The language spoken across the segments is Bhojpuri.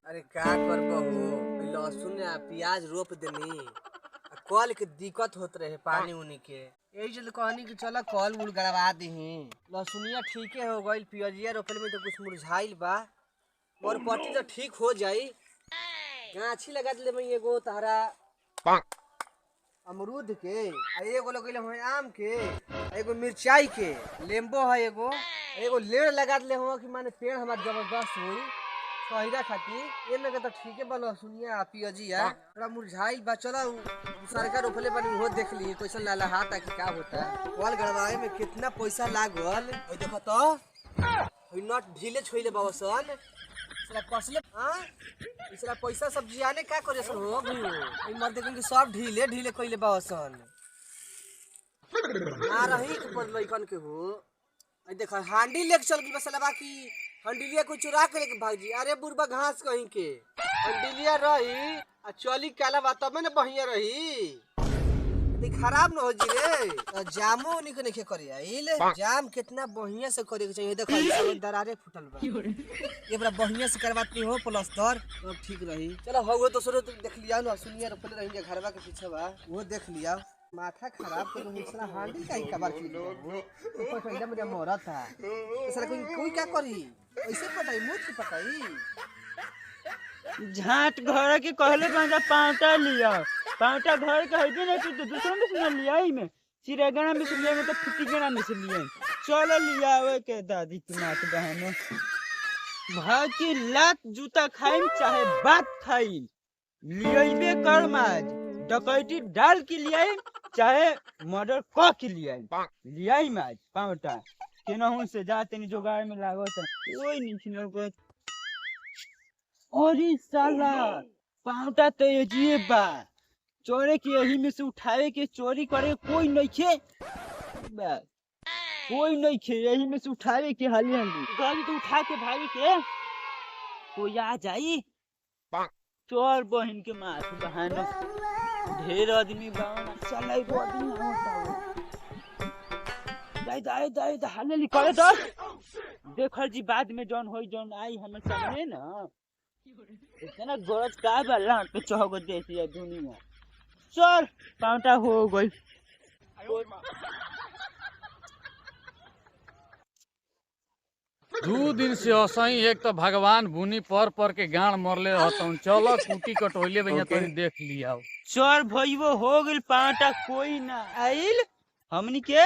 अरे का करबो हो, लहसुन आ प्याज रोप देनी। कल के दिक्कत होत रहे पानी उनी के, यही चल कहनी कि चला कल उल गड़वा दही। लहसुनिया ठीके हो गईल, प्याजिया रोपले में तो कुछ मुरझाइल बा, और पट्टी तो ठीक हो जाई। गाछी लगा दिले मैं एगो तारा अमरूद के, आ एगो लगैले हम आम के, एगो मिर्चाई के, लेम्बो है एगो, एगो लेड़ लगा दिले हम कि माने पेड़ हमार जबरदस्त हुई सहीरा खातिर। एमे के तो ठीके बा लहसुनिया पियजिया, थोड़ा मुरझाइल बा। चला सरकार रोपले बानी वो देख ली कैसा लाला हाथ आ कि का होता है। कल गड़वाए में कितना पैसा लागल, ओइ देखो तो ओइ नट ढीले छोइले बावसन इसला कसले। हां इसला पैसा सब जियाने का करे सन हो गयो, ओइ मर देखन कि सब ढीले ढीले कइले बावसन आ रही के पर लइकन के हो। ओइ देख हांडी लेके चल गई बसला बाकी हंडिलिया को चुरा के लेके भागी। अरे बुढ़बा घास कहीं के हंडिलिया रही आ चली काला बात में न बढ़िया रही, खराब न हो जी रे। जामो निके निके करे आइल, जाम कितना बढ़िया से करे के चाहिए। देखो सब दरारे फुटल बा, ये बड़ा बढ़िया से करवाती हो प्लास्टर तो ठीक रही। चलो हो तो सरो देख लिया न, सुनिया रोपले रही घरवा के पीछे बा वो देख लिया। माथा खराब कर दूसरा हांडी का ही कबार की ऊपर तो एकदम मुझे मोरा था इसरा कोई क्या करी ऐसे पटाई मुझ की पटाई। झाट घर के कहले बंदा पाउटा लिया, पाउटा घर के है नहीं तो दूसरा में से लिया ही में चिड़गना में से लिया में तो फुटीगना में से लिया। चलो लिया आवे के दादी की मात बहन भाई की लात जूता खाइम चाहे बात खाइम लियाइबे कर माज डकैती डाल के लियाई चाहे मर्डर क के लियाई माज पाउटा केनहू से जाते नहीं जोगाड़ में लागत कोई नहीं छिनो। अरे साला पाउटा तो ये बा चोरे के यही में से उठावे के चोरी करे कोई नहीं खे, कोई नहीं खे यही में से उठावे के हाली हाली गाड़ी तो उठा के भागे के कोई आ जाई। चोर बहन के माथ बहाना ढेर आदमी बावन चला एगो आदमी होता दाई दाई दाई हाले निकले तो देखल जी बाद में जौन होई जौन आई हमें सामने ना इतना गरज का बल्ला पे चौगो देती है दुनिया। चल पाउटा हो गई। दू दिन से असही एक तो भगवान बुनी पर के गाड़ मरले रहता। चलो कुटी कटोले भैया तनी देख लिया। चल भईवो हो गइल पाउटा कोई ना आइल हमनी के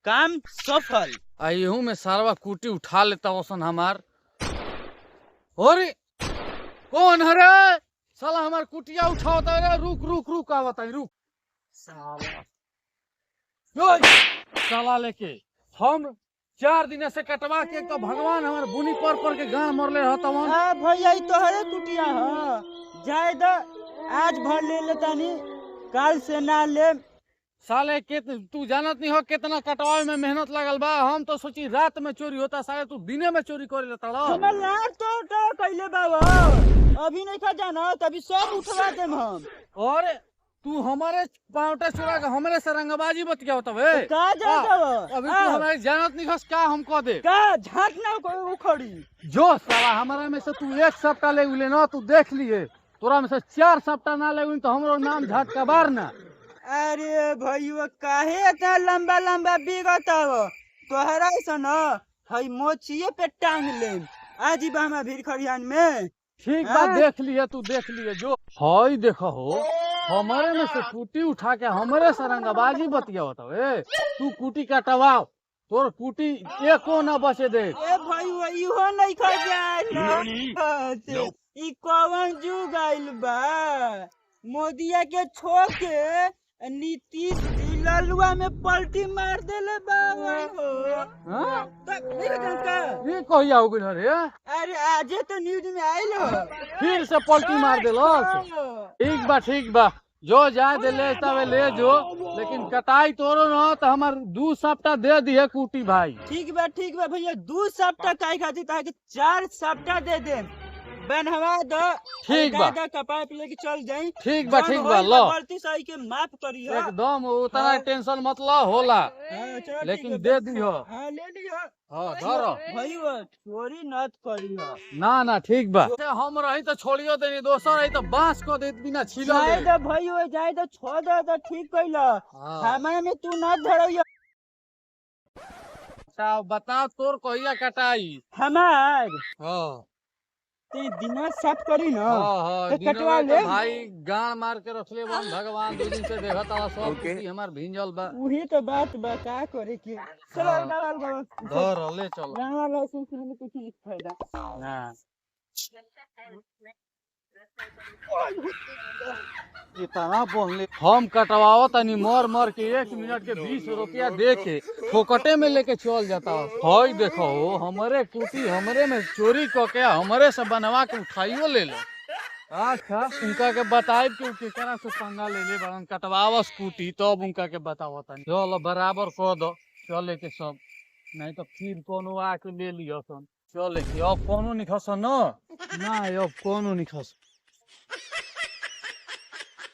काम सफल। आइहू में सारवा कुटी उठा लेता ओसन हमार। अरे कौन है रे साला हमार कुटिया उठावता रे, रुक रुक रुक आवता है रुक साला। साला लेके हम 4 दिन से कटवा के तो भगवान हमार बुनी पर के गांव मरले रहता। हां भैया ई तोहरे कुटिया ह जाय द आज भर ले लेतानी काल से ना ले। साले के तू जानत नहीं हो कितना कटवावे में मेहनत लगल बा। हम तो सोची रात में चोरी होता, साले तू दिने में चोरी करे लेता। हमर लाट तो कइले बाबा अभी नहीं खा जाना तभी सब उठवा देम हम। और तू हमारे पाउटा चुरा के हमारे से रंगबाजी बतिया तबे का जात अभी तू हमारे जानत नहीं खस का हम कह दे का झाट ना कोई उखड़ी जो साला हमारा में से तू एक सप्ताह ले उले ना तू देख लिए तोरा में से 4 सप्ताह ना ले तो हमरो नाम झाट का बार ना। अरे भईवा काहे इतना लंबा लंबा बिगत हो तोहरा से न हई मोचिए पे टांग ले आज ही बामा भीड़ खरियान में। ठीक बात देख लिए तू देख लिए जो हई देखो हो हमारे में से कुटी उठा के हमारे से रंगबाजी बतिया होता। तू कुटी कटवाओ तोर कुटी एको ना बचे दे। ए भईवा इहो नहीं खा जाए ई कौन जुग आइल बा मोदिया के छोके नीतीश ललुआ में पलटी मार देले बाबा हो। हां नहीं जानता ये कहिया हो गइल रे। अरे आजे तो न्यूज में आइल हो फिर से पलटी मार देलस। ठीक बा जो जा दे ले तबे ले जो, लेकिन कटाई तोरो न तो हमार 2 सप्ताह दे दिए कुटी भाई। ठीक बा भैया 2 सप्ताह काहे खातिर ताकि 4 सप्ताह दे दे बनवा दो। ठीक बा। दादा कपार पे लेके चल जाई। ठीक बा जौन ठीक बा होई लो गलती सही के माफ करियो। एकदम उतना हाँ। टेंशन मत लो होला हाँ, चलो लेकिन ठीक है, दे दियो। हाँ ले लियो। हाँ धरो भाई वो चोरी नत करियो। ना ठीक बा हम रही तो छोड़ियो देनी दोसर रही तो बांस को देत बिना छिलो जाए तो भाई वो जाए तो छोड़ दो तो ठीक कइला। हाँ। हमारे में तू न धरइयो। अच्छा बताओ तोर कहिया कटाई हमार हाँ ती दिना साफ करी ना। हाँ तो दिनों कटवा में तो ले। भाई गाड़ मार के रखले बन भगवान 2 दिन से देखत आ सब कुछ हमार भिंजल बा वही तो बात बा का करे की। चलो हाँ। डाल बाबा। धर ले चलो गाना लाइसेंस में कुछ नहीं फायदा। ना इतना बोलले हम कटवाओ तनी मर के 1 मिनट के 20 रुपया दे के फोकटे में लेके चल जाता हई देखो हमरे कुटी हमरे में चोरी क के हमरे से बनवा के उठाइयो ले लो अच्छा उनका के बताइब कि केकरा से पंगा ले ले बड़न कटवाव स्कूटी तब उनका के बताओ तनी चलो बराबर कर दो चले के सब नहीं तो फिर कोनो आके ले लियो सन चले के अब कोनो निखस न ना अब कोनो निखस